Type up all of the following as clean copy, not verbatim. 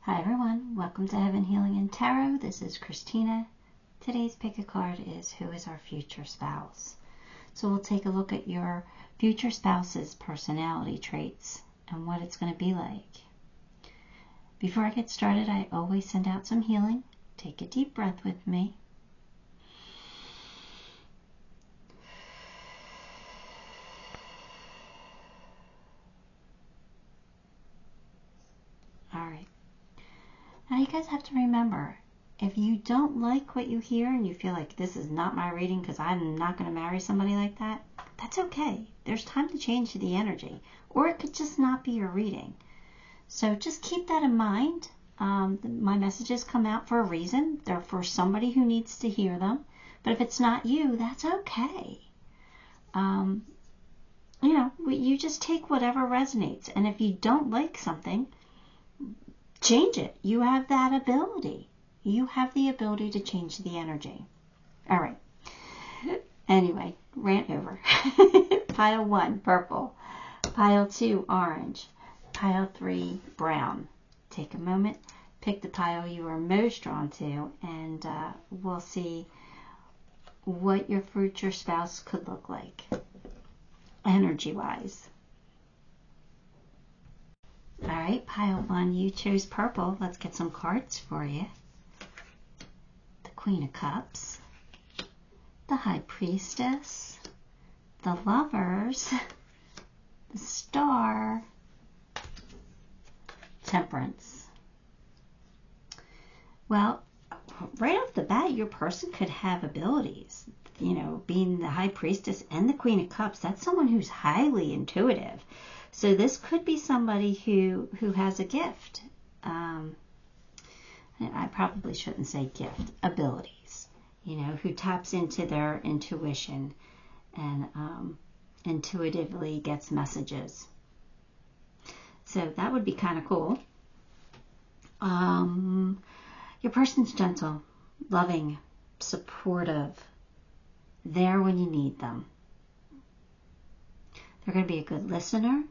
Hi everyone, welcome to Heaven Healing and Tarot. This is Christina. Today's pick a card is Who is Our Future Spouse? So we'll take a look at your future spouse's personality traits and what it's going to be like. Before I get started, I always send out some healing. Take a deep breath with me. Alright. Now you guys have to remember, if you don't like what you hear and you feel like this is not my reading because I'm not going to marry somebody like that, that's okay. There's time to change the energy. Or it could just not be your reading. So just keep that in mind. My messages come out for a reason. They're for somebody who needs to hear them. But if it's not you, that's okay. You just take whatever resonates. And if you don't like something, change it. You have that ability. You have the ability to change the energy. All right. Anyway, rant over. Pile 1, purple. Pile 2, orange. Pile 3, brown. Take a moment, pick the pile you are most drawn to, and we'll see what your future spouse could look like, energy-wise. All right, pile 1, you chose purple. Let's get some cards for you. The Queen of Cups, the High Priestess, the Lovers, the Star, Temperance. Well, right off the bat, your person could have abilities. You know, being the High Priestess and the Queen of Cups, that's someone who's highly intuitive. So this could be somebody who has a gift. I probably shouldn't say gift, abilities. You know, who taps into their intuition and intuitively gets messages. So that would be kind of cool. Your person's gentle, loving, supportive, there when you need them. They're going to be a good listener.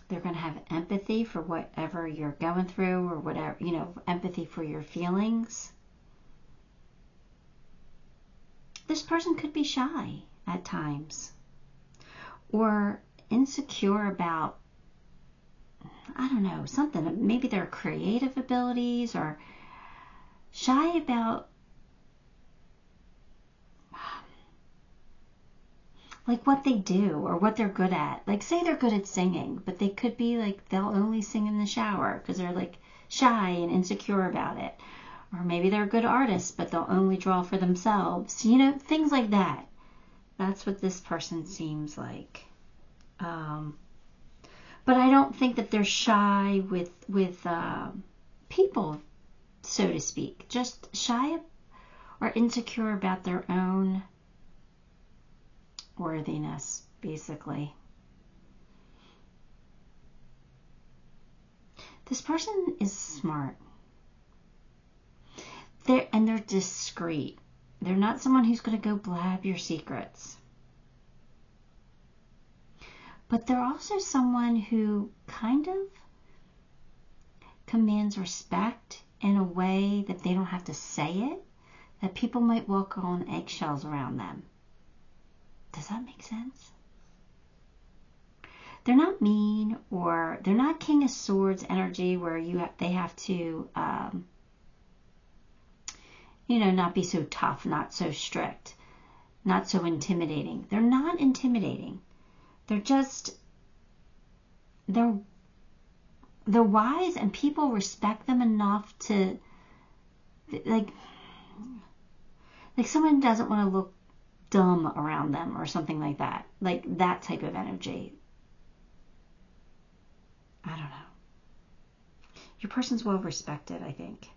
They're going to have empathy for whatever you're going through or whatever, empathy for your feelings. This person could be shy at times or insecure about, I don't know, something. Maybe their creative abilities or shy about like what they do or what they're good at. Like say they're good at singing, but they could be like they'll only sing in the shower because they're like shy and insecure about it. Or maybe they're a good artists, but they'll only draw for themselves. Things like that. That's what this person seems like. But I don't think that they're shy with people, so to speak. Just shy or insecure about their own worthiness, basically. This person is smart. They're discreet. They're not someone who's going to go blab your secrets. But they're also someone who kind of commands respect in a way that they don't have to say it, that people might walk on eggshells around them. Does that make sense? They're not mean, or they're not King of Swords energy where they have to, not be so tough, not so strict, not so intimidating. They're not intimidating. They're wise, and people respect them enough to, like someone doesn't want to look dumb around them or something like that. Like that type of energy. I don't know. Your person's well respected, I think.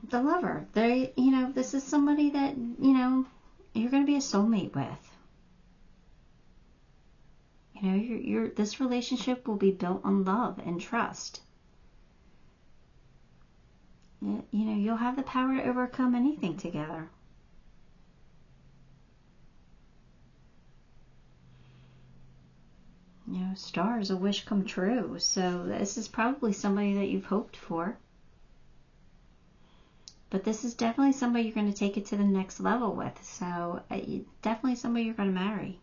The Lover. This is somebody that, you're going to be a soulmate with. This relationship will be built on love and trust. You'll have the power to overcome anything together. Stars, a wish come true. So this is probably somebody that you've hoped for. But this is definitely somebody you're going to take it to the next level with. So definitely somebody you're going to marry.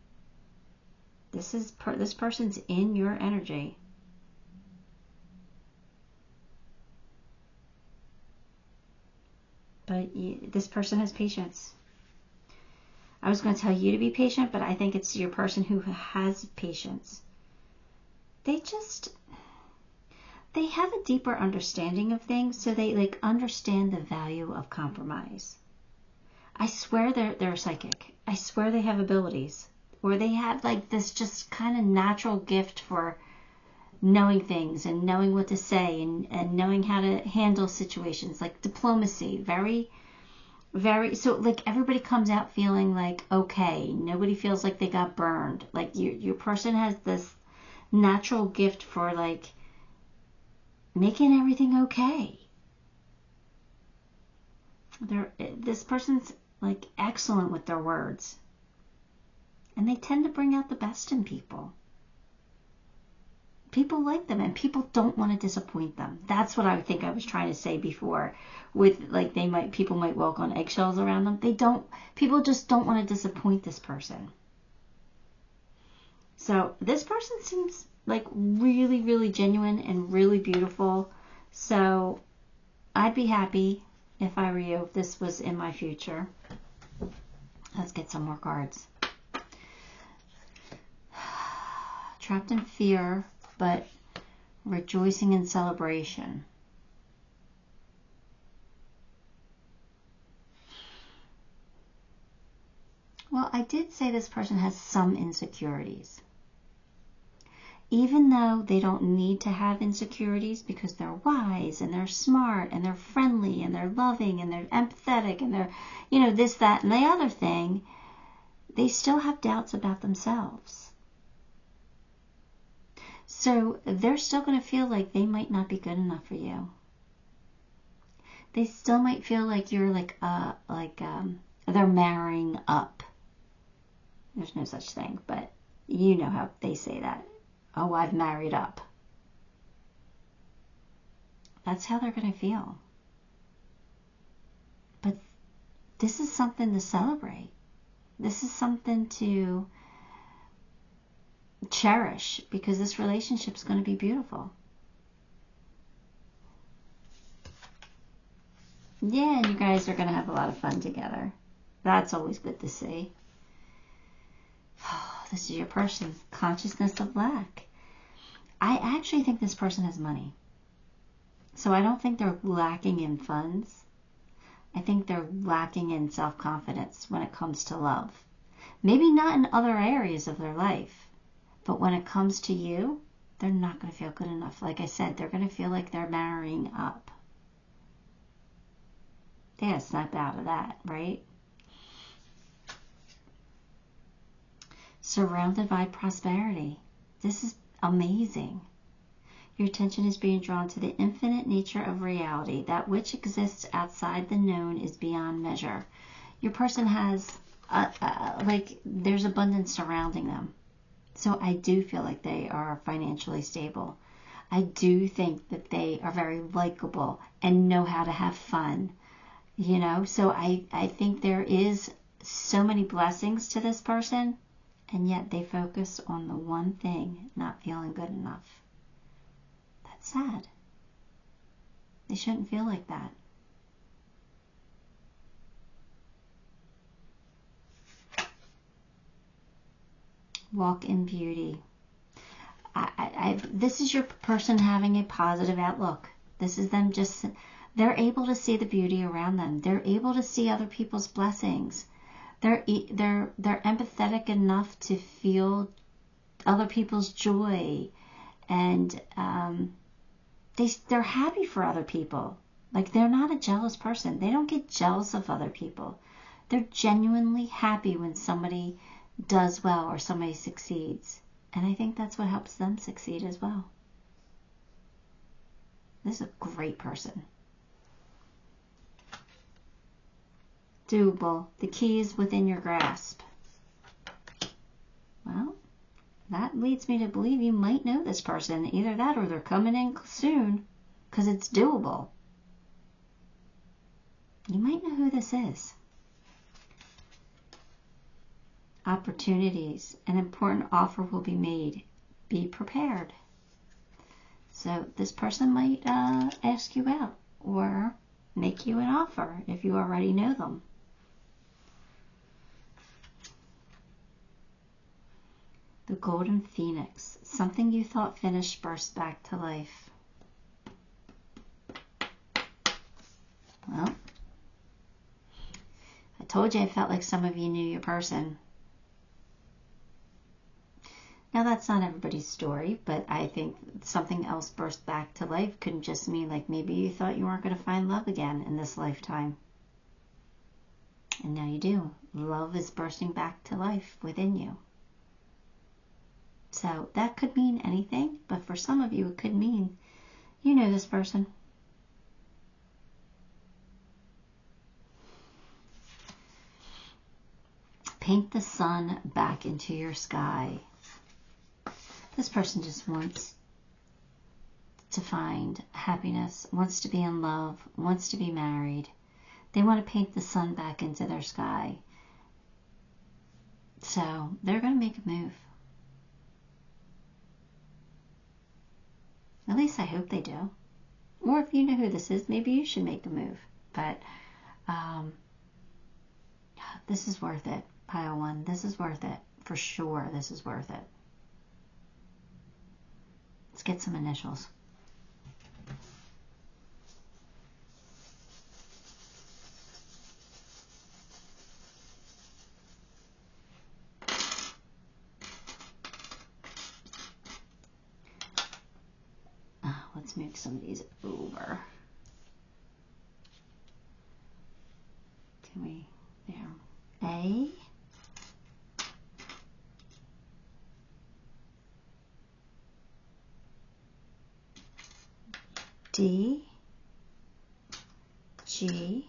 This person's in your energy. But this person has patience. I was going to tell you to be patient, but I think it's your person who has patience. They have a deeper understanding of things, so they understand the value of compromise. I swear they're psychic. I swear they have abilities. Or they have this just kind of natural gift for knowing things and knowing what to say and knowing how to handle situations, like diplomacy. Very, very, so everybody comes out feeling okay. Nobody feels like they got burned. Your person has this natural gift for making everything okay. This person's excellent with their words. And they tend to bring out the best in people. People like them, and people don't want to disappoint them. That's what I think I was trying to say before. With people might walk on eggshells around them. People just don't want to disappoint this person. So this person seems really, really genuine and really beautiful. So I'd be happy if I were you, if this was in my future. Let's get some more cards. Trapped in fear, but rejoicing in celebration. Well, I did say this person has some insecurities. Even though they don't need to have insecurities because they're wise and they're smart and they're friendly and they're loving and they're empathetic and they're, this, that, and the other thing, they still have doubts about themselves. So they're still going to feel like they might not be good enough for you. They still might feel like you're they're marrying up. There's no such thing, but you know how they say that. Oh, I've married up. That's how they're going to feel. But this is something to celebrate. This is something to cherish, because this relationship is going to be beautiful. Yeah, and you guys are going to have a lot of fun together. That's always good to see. This is your person. Consciousness of lack. I actually think this person has money. So I don't think they're lacking in funds. I think they're lacking in self-confidence when it comes to love. Maybe not in other areas of their life. But when it comes to you, they're not going to feel good enough. Like I said, they're going to feel like they're marrying up. They gotta snap out of that, right? Surrounded by prosperity. This is amazing. Your attention is being drawn to the infinite nature of reality. That which exists outside the known is beyond measure. Your person has, there's abundance surrounding them. So I do feel like they are financially stable. I do think that they are very likable and know how to have fun. So I think there is so many blessings to this person, and yet they focus on the one thing, not feeling good enough. That's sad. They shouldn't feel like that. Walk in beauty. This is your person having a positive outlook. This is them they're able to see the beauty around them. They're able to see other people's blessings. They're empathetic enough to feel other people's joy, and they're happy for other people. They're not a jealous person. They don't get jealous of other people. They're genuinely happy when somebody does well or somebody succeeds. And I think that's what helps them succeed as well. This is a great person. Doable. The key is within your grasp. Well, that leads me to believe you might know this person. Either that or they're coming in soon, because it's doable. You might know who this is. Opportunities. An important offer will be made. Be prepared. So this person might ask you out or make you an offer if you already know them. The Golden Phoenix. Something you thought finished bursts back to life. Well, I told you I felt like some of you knew your person. Now, that's not everybody's story, but I think something else burst back to life could just mean like maybe you thought you weren't going to find love again in this lifetime. And now you do. Love is bursting back to life within you. So that could mean anything, but for some of you it could mean you know this person. Paint the sun back into your sky. This person just wants to find happiness, wants to be in love, wants to be married. They want to paint the sun back into their sky. So they're going to make a move. At least I hope they do. Or if you know who this is, maybe you should make a move. But this is worth it, pile one. This is worth it. For sure, this is worth it. Let's get some initials. Let's move some of these over. Can we? There. A. D. G.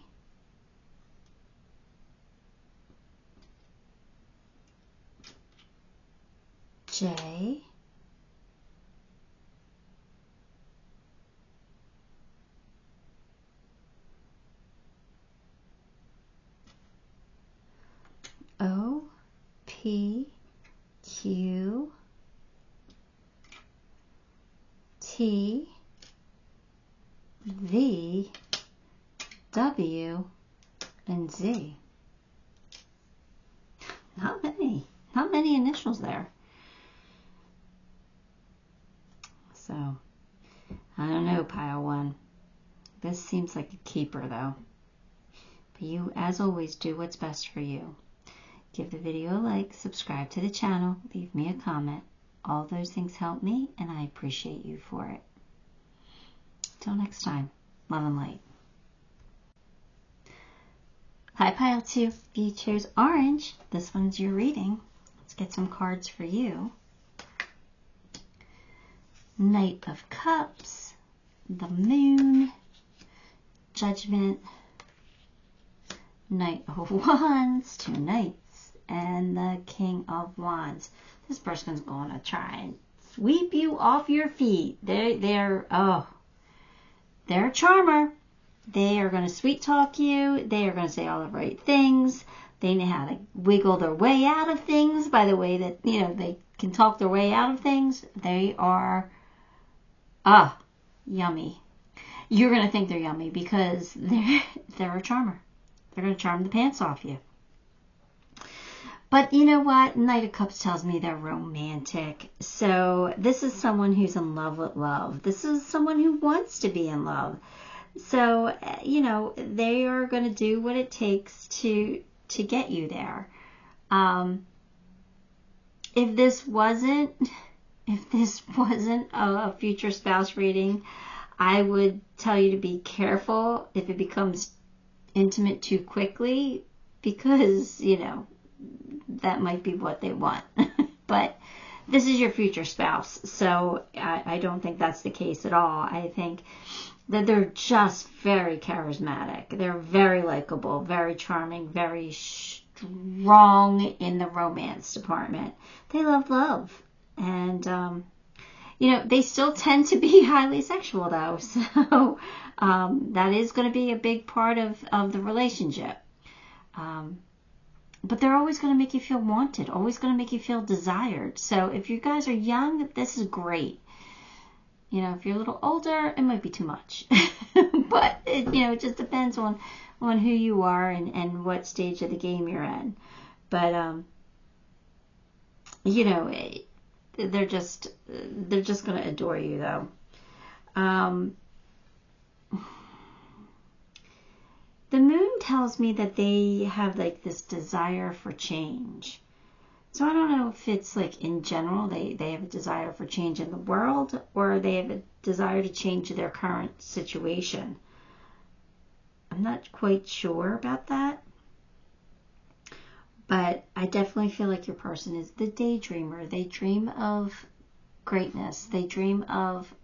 J. O, P, Q, T, V, W, and Z. Not many initials there. So, I don't know, pile one. This seems like a keeper though. But you, as always, do what's best for you. Give the video a like, subscribe to the channel, leave me a comment. All those things help me, and I appreciate you for it. Till next time, love and light. Hi, pile 2. You chose orange. This one's your reading. Let's get some cards for you. Knight of Cups, the Moon, Judgment, Knight of Wands, 2 knights, and the King of Wands. This person's going to try and sweep you off your feet. They're a charmer. They are going to sweet talk you. They are going to say all the right things. They know how to wiggle their way out of things by the way that, they can talk their way out of things. They are, yummy. You're going to think they're yummy because they're a charmer. They're going to charm the pants off you. But you know what? Knight of Cups tells me they're romantic. So this is someone who's in love with love. This is someone who wants to be in love. So, they are going to do what it takes to get you there. If this wasn't a future spouse reading, I would tell you to be careful if it becomes intimate too quickly, because, that might be what they want. But this is your future spouse, so I don't think that's the case at all. I think that they're just very charismatic. They're very likable, very charming, very strong in the romance department. They love love. And, they still tend to be highly sexual, though. So that is going to be a big part of the relationship. But they're always going to make you feel wanted, always going to make you feel desired. So if you guys are young, this is great. If you're a little older, it might be too much. But, it just depends on who you are and what stage of the game you're in. But, they're just going to adore you, though. The moon tells me that they have like this desire for change. So I don't know if it's like in general they have a desire for change in the world, or they have a desire to change their current situation. I'm not quite sure about that. But I definitely feel like your person is the daydreamer. They dream of greatness. They dream of,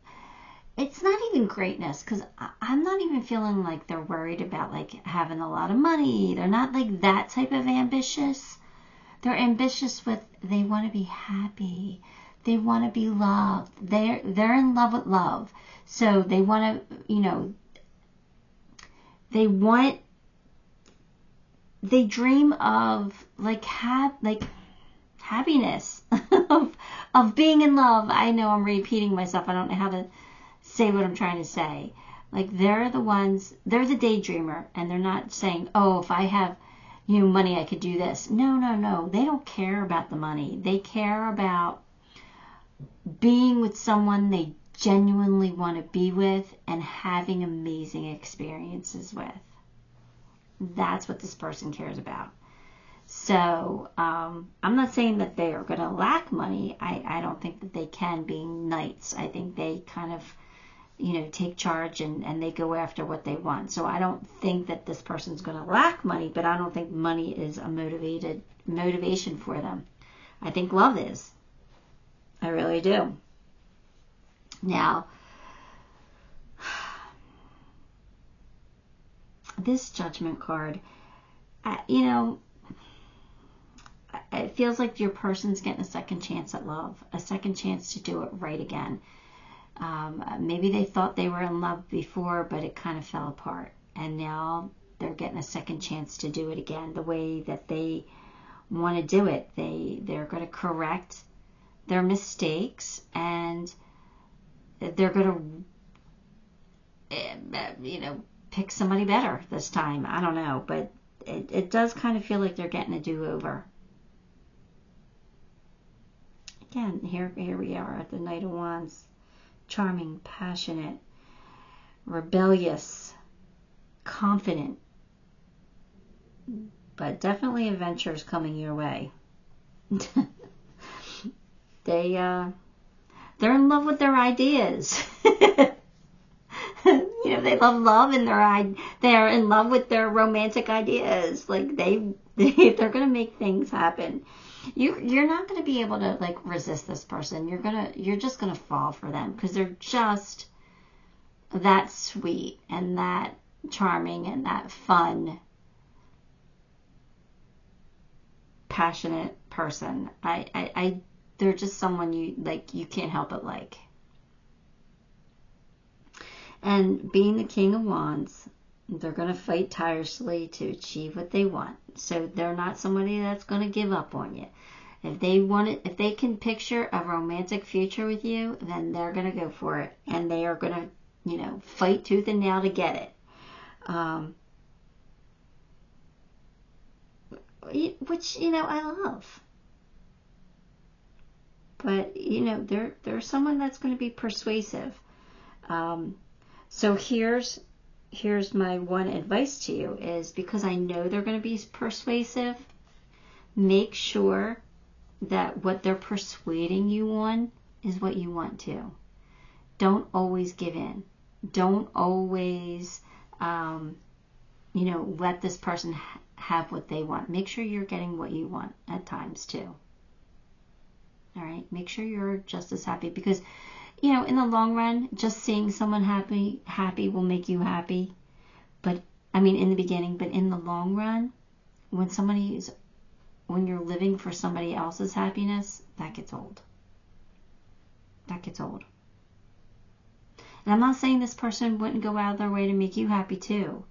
it's not even greatness, because I'm not even feeling like they're worried about like having a lot of money. They're not like that type of ambitious. They're ambitious with, they want to be happy. They want to be loved. They're in love with love. So they want to, they dream of like happiness, of being in love. I know I'm repeating myself. I don't know how to say what I'm trying to say. Like they're the daydreamer, and they're not saying, oh, if I have money, I could do this. No. They don't care about the money. They care about being with someone they genuinely want to be with and having amazing experiences with. That's what this person cares about. So I'm not saying that they are going to lack money. I don't think that they can, being knights. I think they kind of, take charge and they go after what they want. So I don't think that this person's going to lack money, but I don't think money is a motivation for them. I think love is. I really do. Now, this Judgment card, it feels like your person's getting a second chance at love, a second chance to do it right again. Maybe they thought they were in love before, but it kind of fell apart. And now they're getting a second chance to do it again the way that they want to do it. They're going to correct their mistakes, and they're going to, pick somebody better this time. I don't know, but it does kind of feel like they're getting a do-over. Again, here we are at the Knight of Wands. Charming, passionate, rebellious, confident, but definitely adventures coming your way. They're in love with their ideas. They love love, and they're in love with their romantic ideas. Like they're going to make things happen. You're not going to be able to like resist this person. You're just going to fall for them, because they're just that sweet and that charming and that fun, passionate person. They're just someone you can't help but like. And being the King of Wands, they're going to fight tirelessly to achieve what they want. So they're not somebody that's going to give up on you. If they can picture a romantic future with you, then they're going to go for it. And they are going to, fight tooth and nail to get it. Which, I love. But, they're someone that's going to be persuasive. So here's my one advice to you is, because I know they're going to be persuasive, make sure that what they're persuading you on is what you want to. Don't always give in. Don't always, let this person have what they want. Make sure you're getting what you want at times too. All right? Make sure you're just as happy, because in the long run, just seeing someone happy will make you happy. But, in the beginning, but in the long run, when you're living for somebody else's happiness, that gets old. That gets old. And I'm not saying this person wouldn't go out of their way to make you happy too.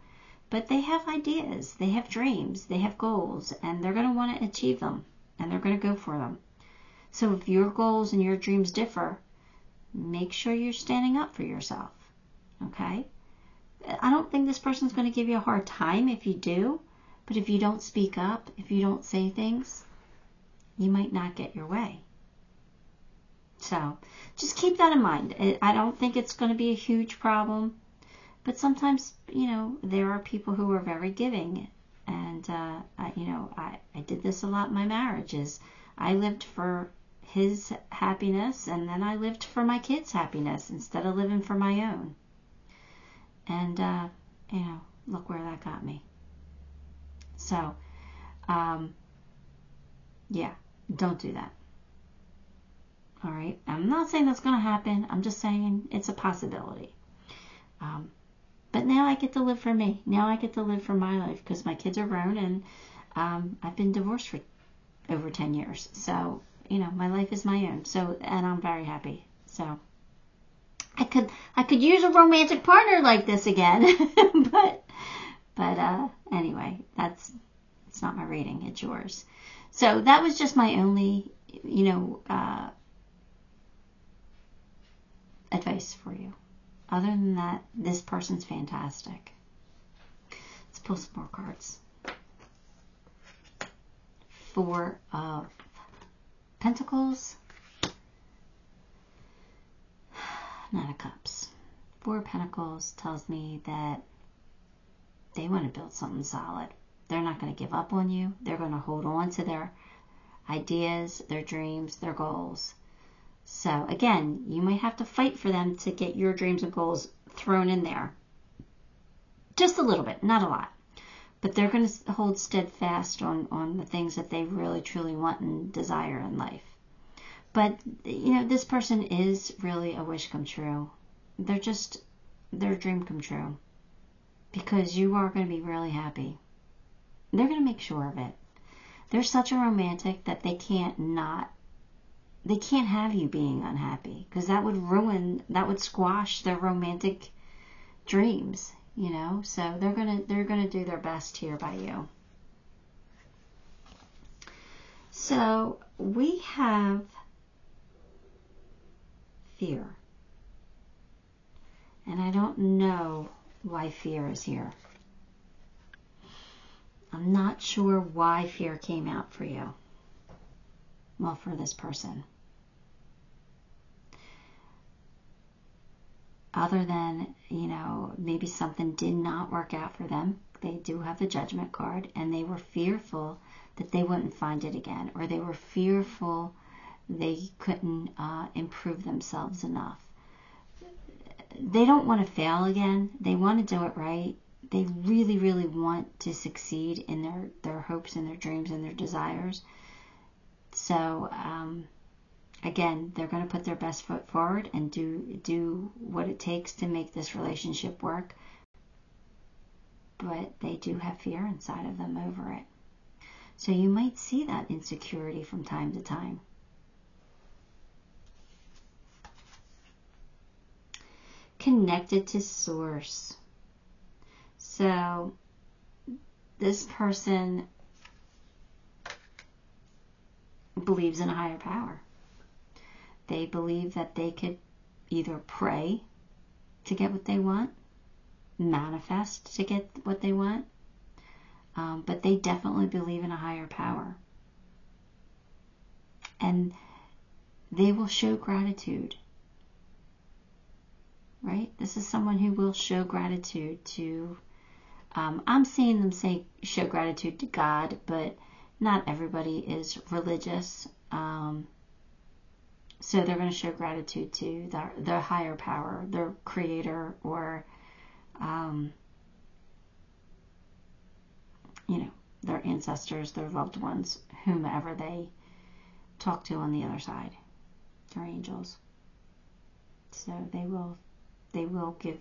But they have ideas, they have dreams, they have goals, and they're going to want to achieve them, and they're going to go for them. So if your goals and your dreams differ, make sure you're standing up for yourself, okay? I don't think this person's going to give you a hard time if you do, but if you don't speak up, if you don't say things, you might not get your way. So just keep that in mind. I don't think it's going to be a huge problem. But sometimes, there are people who are very giving. And, I did this a lot in my marriages. I lived for his happiness, and then I lived for my kids' happiness instead of living for my own. And, look where that got me. So, yeah, don't do that. All right? I'm not saying that's going to happen. I'm just saying it's a possibility. But now I get to live for me. Now I get to live for my life because my kids are grown, and I've been divorced for over 10 years. So, my life is my own. So, and I'm very happy. So, I could use a romantic partner like this again. but anyway, it's not my reading. It's yours. So that was just my only, advice for you. Other than that, this person's fantastic. Let's pull some more cards. 4 of Pentacles. Nine of Cups. 4 of Pentacles tells me that they want to build something solid. They're not going to give up on you. They're going to hold on to their ideas, their dreams, their goals. So again, you might have to fight for them to get your dreams and goals thrown in there. Just a little bit, not a lot. But they're going to hold steadfast on the things that they really, truly want and desire in life. But, this person is really a wish come true. They're just their dream come true. Because you are going to be really happy. They're going to make sure of it. They're such a romantic that they can't have you being unhappy, because that would squash their romantic dreams, So they're gonna do their best here by you. So we have fear, and I don't know why fear is here. I'm not sure why fear came out for you. Well, for this person. Other than, maybe something did not work out for them. They do have the Judgment card, and they were fearful that they wouldn't find it again, or they were fearful they couldn't improve themselves enough. They don't want to fail again. They want to do it right. They really, really want to succeed in their hopes and their dreams and their desires. So, again, they're going to put their best foot forward and do what it takes to make this relationship work. But they do have fear inside of them over it. So you might see that insecurity from time to time. Connected to Source. So this person believes in a higher power. They believe that they could either pray to get what they want, manifest to get what they want, but they definitely believe in a higher power. And they will show gratitude, right? This is someone who will show gratitude to, I'm seeing them say show gratitude to God, but not everybody is religious. So they're going to show gratitude to their higher power, their creator, or, their ancestors, their loved ones, whomever they talk to on the other side, their angels. So they will give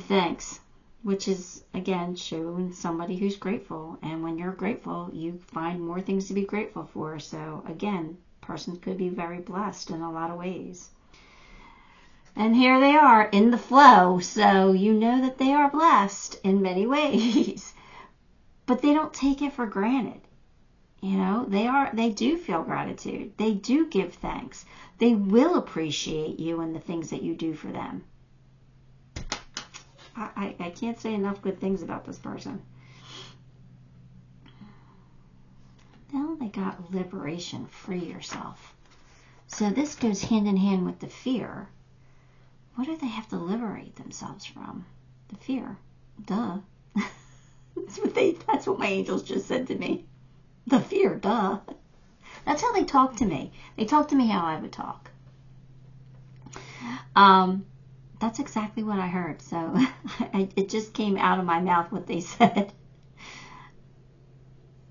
thanks, which is, again, showing somebody who's grateful. And when you're grateful, you find more things to be grateful for. So, again, Person could be very blessed in a lot of ways. And here they are in the flow, so you know that they are blessed in many ways. But they don't take it for granted. You know, they do feel gratitude. They do give thanks. They will appreciate you and the things that you do for them. I can't say enough good things about this person. Now they got liberation, free yourself. So this goes hand in hand with the fear. What do they have to liberate themselves from? The fear. Duh. That's what my angels just said to me. The fear, duh. That's how they talk to me. They talk to me how I would talk. That's exactly what I heard. So it just came out of my mouth what they said.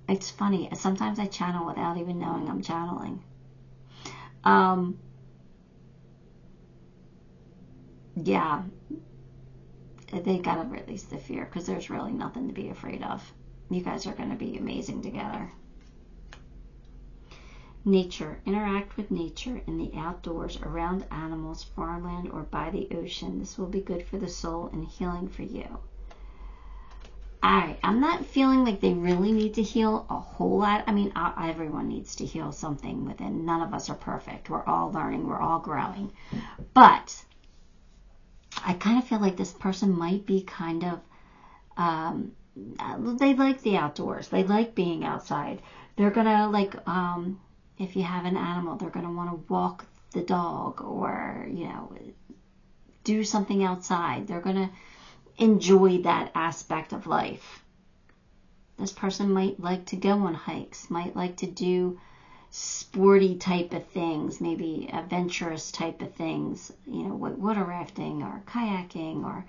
It's funny. Sometimes I channel without even knowing I'm channeling. Yeah. They got to release the fear because there's really nothing to be afraid of. You guys are going to be amazing together. Nature. Interact with nature in the outdoors, around animals, farmland, or by the ocean. This will be good for the soul and healing for you. Alright, I'm not feeling like they really need to heal a whole lot. I mean, everyone needs to heal something within. None of us are perfect. We're all learning. We're all growing. But I kind of feel like this person might be kind of, they like the outdoors. They like being outside. They're going to like, if you have an animal, they're going to want to walk the dog or, you know, do something outside. They're going to enjoy that aspect of life. This person might like to go on hikes, might like to do sporty type of things, maybe adventurous type of things, you know, water rafting or kayaking or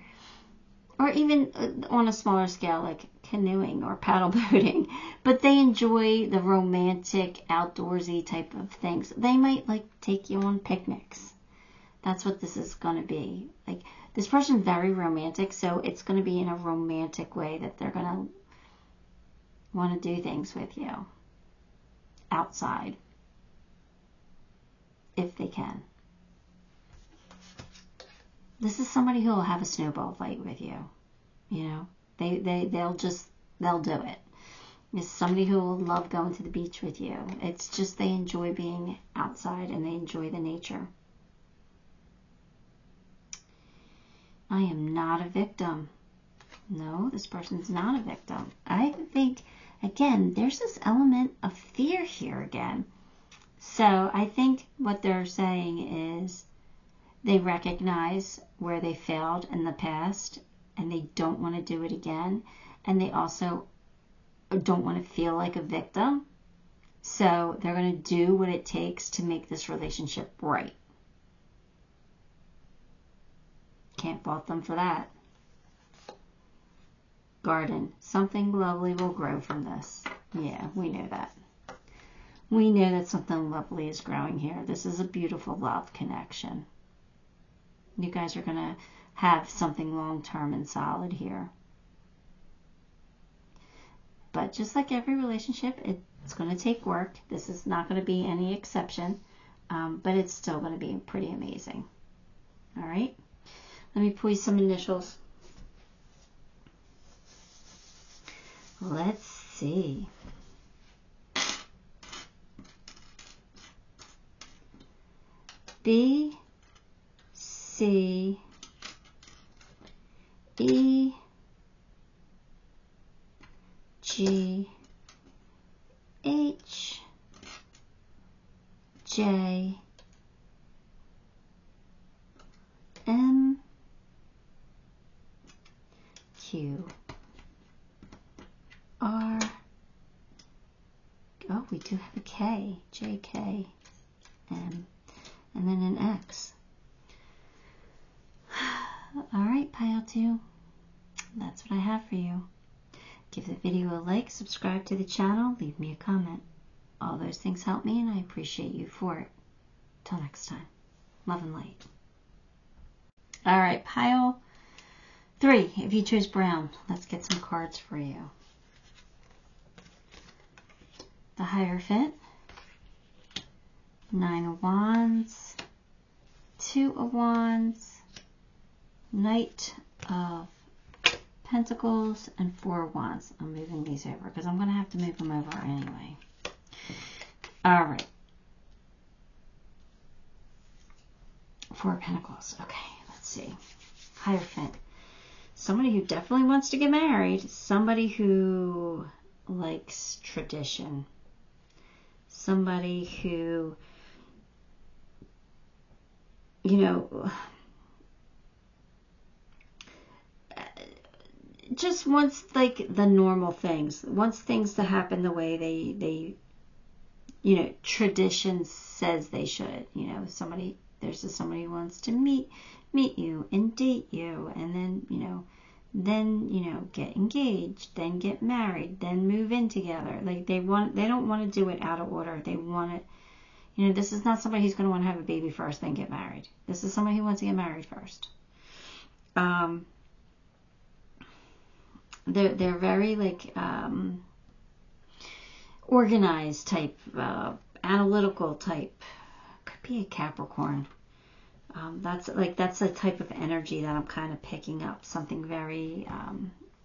even on a smaller scale like canoeing or paddle boating. But they enjoy the romantic, outdoorsy type of things. They might like take you on picnics. That's what this is going to be. Like, this person's very romantic, so it's going to be in a romantic way that they're going to want to do things with you outside, if they can. This is somebody who will have a snowball fight with you. You know, they'll do it. It's somebody who will love going to the beach with you. It's just they enjoy being outside and they enjoy the nature. I am not a victim. No, this person's not a victim. I think, again, there's this element of fear here again. So I think what they're saying is they recognize where they failed in the past and they don't want to do it again. And they also don't want to feel like a victim. So they're going to do what it takes to make this relationship right. Can't fault them for that. Garden. Something lovely will grow from this. Yeah, we know that. We know that something lovely is growing here. This is a beautiful love connection. You guys are going to have something long-term and solid here. But just like every relationship, it's going to take work. This is not going to be any exception. But it's still going to be pretty amazing. All right? Let me pull you some initials. Let's see. B, C, E, G, H, J, M, Q, R, oh, we do have a K, J, K, M, and then an X. All right, Pile 2, that's what I have for you. Give the video a like, subscribe to the channel, leave me a comment. All those things help me and I appreciate you for it. Till next time, love and light. All right, Pile 3, if you chose brown, let's get some cards for you. The Hierophant, Nine of Wands, Two of Wands, Knight of Pentacles, and Four of Wands. I'm moving these over because I'm going to have to move them over anyway. All right. Four of Pentacles. Okay, let's see. Hierophant. Somebody who definitely wants to get married. Somebody who likes tradition. Somebody who, you know, just wants like the normal things. Wants things to happen the way they you know, tradition says they should. You know, there's somebody who wants to meet you and date you, and then, you know, get engaged, then get married, then move in together. Like they don't want to do it out of order. They want it, you know, this is not somebody who's going to want to have a baby first, then get married. This is somebody who wants to get married first. They're very like organized type, analytical type. Could be a Capricorn. That's the type of energy that I'm kind of picking up. Something very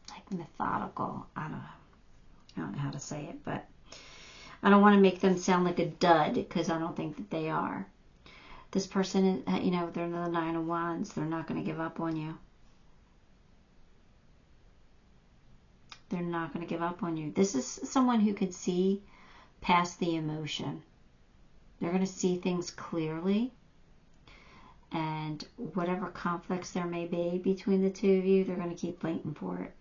like methodical. I don't know how to say it, but I don't want to make them sound like a dud because I don't think that they are. This person is, you know, they're the Nine of Wands. They're not going to give up on you. They're not going to give up on you. This is someone who could see past the emotion. They're going to see things clearly. And whatever conflicts there may be between the two of you, they're going to keep fighting for it.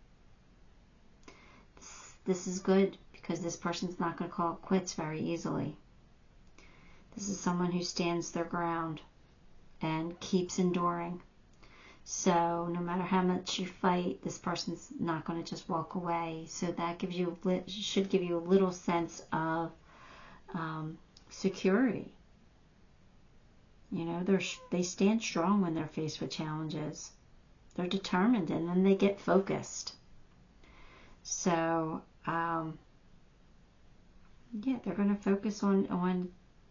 This is good because this person's not going to call it quits very easily. This is someone who stands their ground and keeps enduring. So no matter how much you fight, this person's not going to just walk away. So that should give you a little sense of security. You know, they stand strong when they're faced with challenges. They're determined, and then they get focused. So, yeah, they're going to focus on,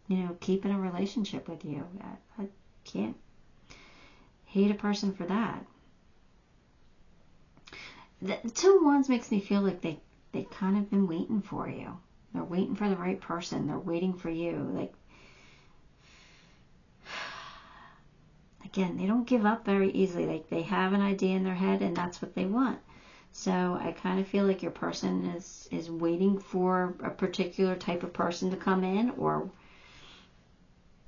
you know, keeping a relationship with you. I can't hate a person for that. The Two of Wands makes me feel like they kind of been waiting for you. They're waiting for the right person. They're waiting for you. Like, again, they don't give up very easily. Like, they have an idea in their head and that's what they want. So I kind of feel like your person is waiting for a particular type of person to come in, or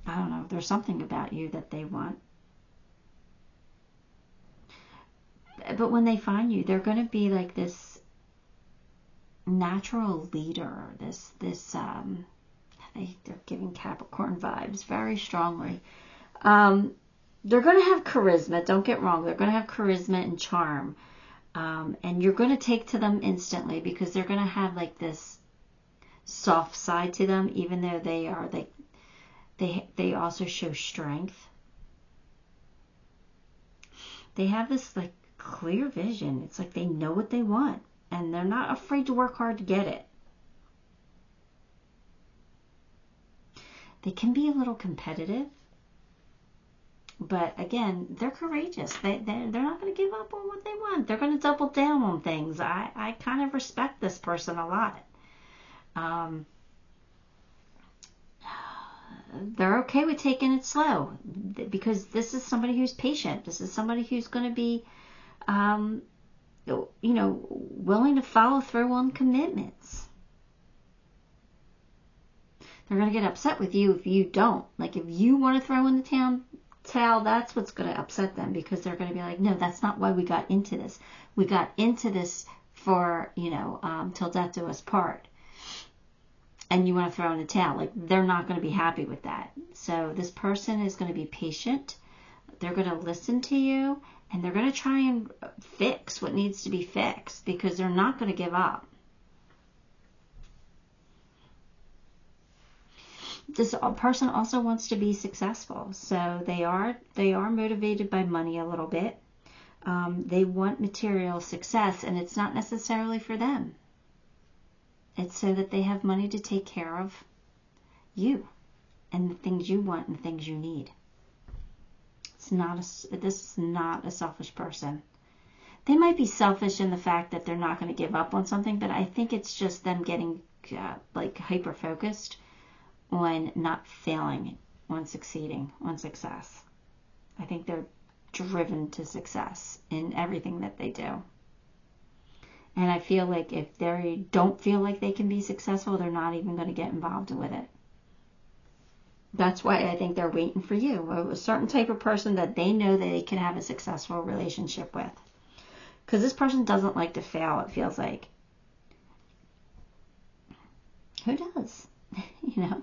I don't know, there's something about you that they want. But when they find you, they're going to be like this natural leader. They're giving Capricorn vibes very strongly. They're going to have charisma. Don't get wrong. They're going to have charisma and charm. And you're going to take to them instantly because they're going to have like this soft side to them, even though they are like, they also show strength. They have this like clear vision. It's like they know what they want and they're not afraid to work hard to get it. They can be a little competitive, but again, they're courageous. They're not going to give up on what they want. They're going to double down on things. I kind of respect this person a lot. They're okay with taking it slow because this is somebody who's patient. This is somebody who's going to be, you know, willing to follow through on commitments. They're going to get upset with you if you don't. Like, if you want to throw in the towel, that's what's going to upset them, because they're going to be like, no, that's not why we got into this. We got into this for, you know, till death do us part. And you want to throw in the towel. Like, they're not going to be happy with that. So this person is going to be patient. They're going to listen to you. And they're going to try and fix what needs to be fixed, because they're not going to give up. This person also wants to be successful. So they are motivated by money a little bit. They want material success, and it's not necessarily for them. It's so that they have money to take care of you. and the things you want and the things you need. This is not a selfish person. They might be selfish in the fact that they're not going to give up on something, but I think it's just them getting like hyper-focused on not failing, on succeeding, on success. I think they're driven to success in everything that they do. And I feel like if they don't feel like they can be successful, they're not even going to get involved with it. That's why I think they're waiting for you, a certain type of person that they know that they can have a successful relationship with. Because this person doesn't like to fail, it feels like. Who does? You know?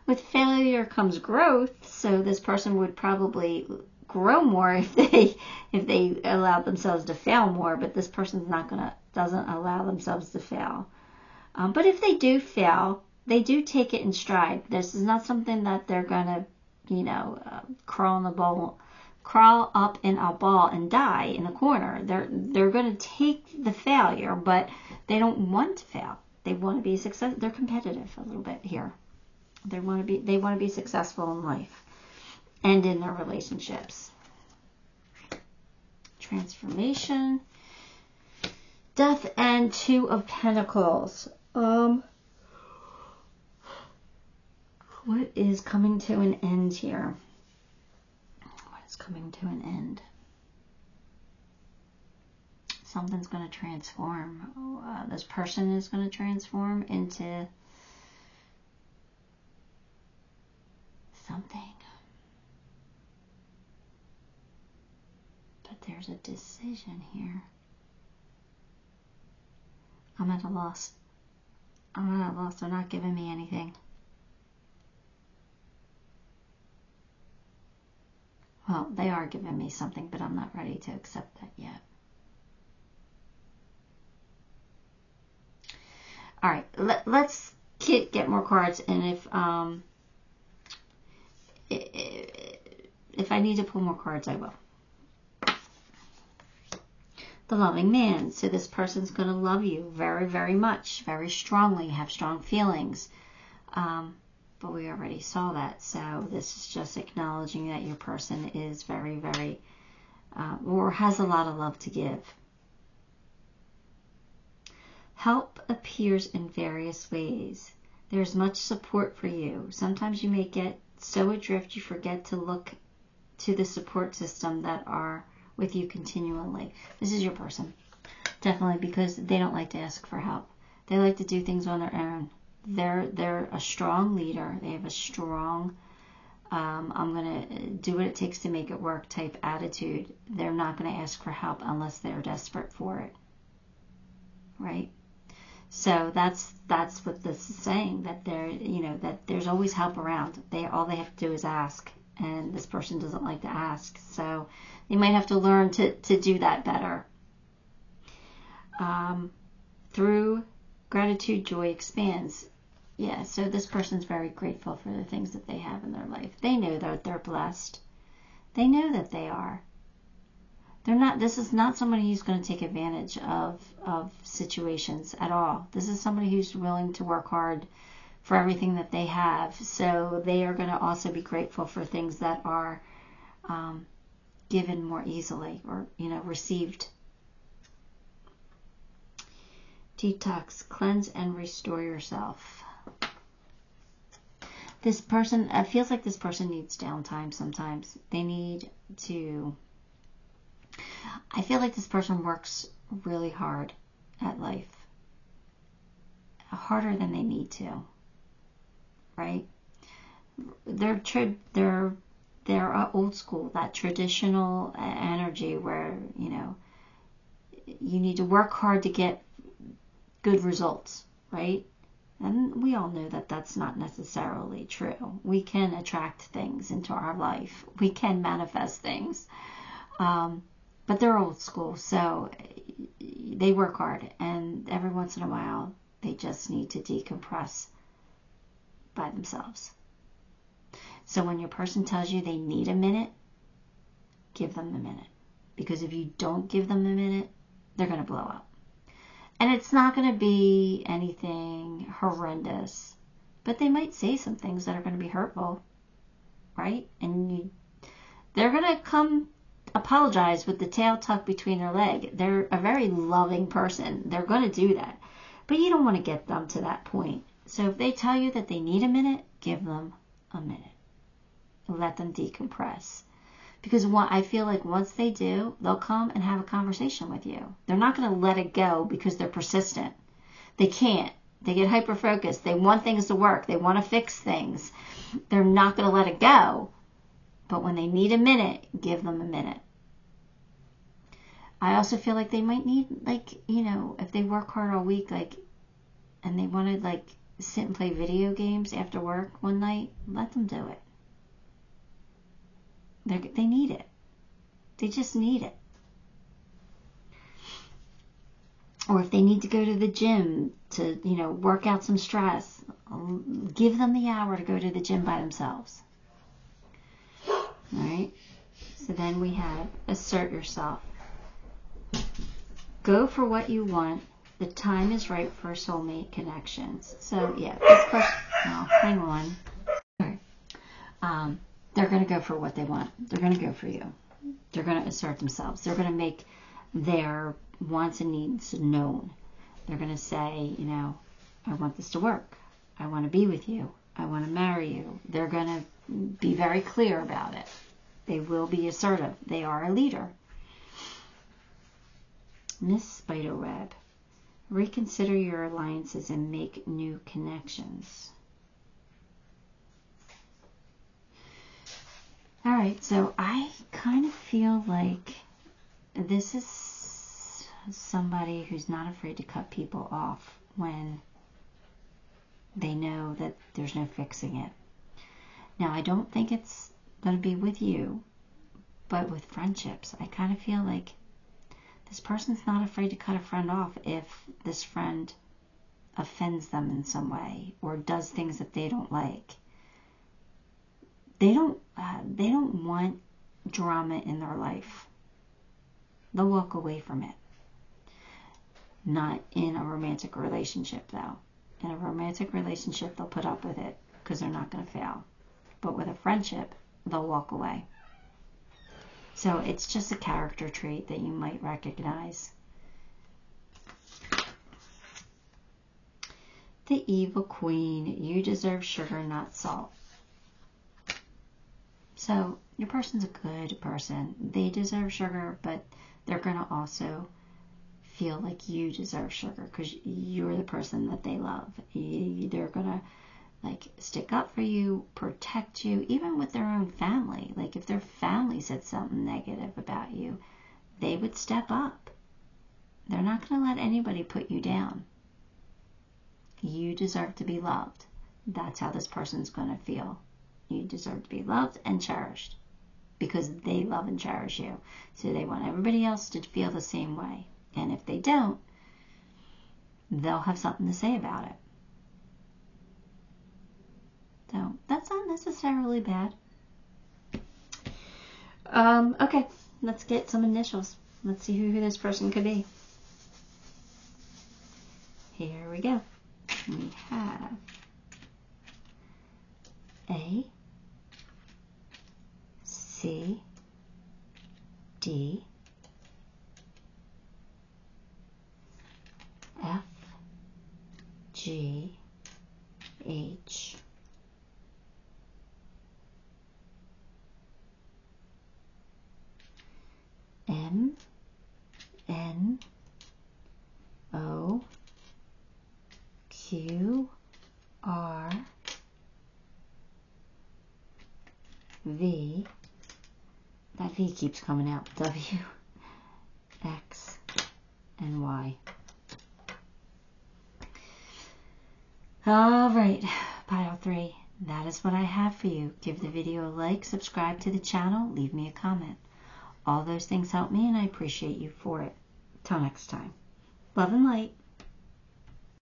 With failure comes growth, so this person would probably grow more if they allowed themselves to fail more, but this person's doesn't allow themselves to fail. But if they do fail, they do take it in stride. This is not something that they're gonna, crawl up in a ball and die in a corner. They're gonna take the failure, but they don't want to fail. They want to be successful. They're competitive a little bit here. They want to be successful in life and in their relationships. Transformation, Death, and Two of Pentacles. What is coming to an end here? What is coming to an end? Something's going to transform. This person is going to transform into something. But there's a decision here. I'm at a loss. They're not giving me anything. Well, they are giving me something, but I'm not ready to accept that yet. All right, let's get more cards, and if I need to pull more cards, I will. The Loving Man. So this person's going to love you very, very much, very strongly, have strong feelings. But we already saw that. So this is just acknowledging that your person is very, very, or has a lot of love to give. Help appears in various ways. There's much support for you. Sometimes you may get so adrift you forget to look to the support system that are with you continually. This is your person. Definitely, because they don't like to ask for help. They like to do things on their own. They're a strong leader. They have a strong, I'm going to do what it takes to make it work type attitude. They're not going to ask for help unless they're desperate for it. Right? So that's what this is saying, that that there's always help around. All they have to do is ask, and this person doesn't like to ask. So they might have to learn to do that better. Through gratitude, joy expands. Yeah, so this person's very grateful for the things that they have in their life. They know that they're blessed. They know that they are. This is not somebody who's going to take advantage of situations at all. This is somebody who's willing to work hard for everything that they have. So they are going to also be grateful for things that are given more easily, or received. Detox, cleanse, and restore yourself. This person, it feels like this person needs downtime sometimes. They need to... I feel like this person works really hard at life. Harder than they need to. Right? They're old school, that traditional energy where, you need to work hard to get good results, right? And we all know that that's not necessarily true. We can attract things into our life. We can manifest things. But they're old school, so they work hard. And every once in a while, they just need to decompress by themselves. So when your person tells you they need a minute, give them the minute. Because if you don't give them the minute, they're going to blow up. And it's not going to be anything horrendous. But they might say some things that are going to be hurtful, right? And they're going to come apologize with the tail tucked between their leg. They're a very loving person. They're going to do that. But you don't want to get them to that point. So if they tell you that they need a minute, give them a minute. Let them decompress. Because I feel like once they do, they'll come and have a conversation with you. They're not going to let it go because they're persistent. They can't. They get hyper-focused. They want things to work. They want to fix things. They're not going to let it go. But when they need a minute, give them a minute. I also feel like they might need, like, you know, if they work hard all week, like, and they want to, like, sit and play video games after work one night, let them do it. They need it. They just need it. Or if they need to go to the gym to, you know, work out some stress, give them the hour to go to the gym by themselves. All right? So then we have assert yourself. Go for what you want. The time is right for soulmate connections. So, yeah, this question... Oh, hang on. Sorry. They're going to go for what they want. They're going to go for you. They're going to assert themselves. They're going to make their wants and needs known. They're going to say, you know, I want this to work. I want to be with you. I want to marry you. They're going to be very clear about it. They will be assertive. They are a leader. Miss Spiderweb, reconsider your alliances and make new connections. All right, so I kind of feel like this is somebody who's not afraid to cut people off when they know that there's no fixing it. Now, I don't think it's going to be with you, but with friendships, I kind of feel like this person's not afraid to cut a friend off if this friend offends them in some way or does things that they don't like. They don't want drama in their life. They'll walk away from it. Not in a romantic relationship, though. In a romantic relationship, they'll put up with it because they're not going to fail. But with a friendship, they'll walk away. So it's just a character trait that you might recognize. The Evil Queen. You deserve sugar, not salt. So your person's a good person. They deserve sugar, but they're going to also feel like you deserve sugar because you're the person that they love. They're going to like stick up for you, protect you, even with their own family. Like if their family said something negative about you, they would step up. They're not going to let anybody put you down. You deserve to be loved. That's how this person's going to feel. You deserve to be loved and cherished because they love and cherish you. So they want everybody else to feel the same way. And if they don't, they'll have something to say about it. So that's not necessarily bad. Okay, let's get some initials. Let's see who this person could be. Here we go. We have A, C, D, F, G, H, M, N, O, Q, R, V, that V keeps coming out, W, X, and Y. All right, pile 3, that is what I have for you. Give the video a like, subscribe to the channel, leave me a comment. All those things help me and I appreciate you for it. Till next time. Love and light.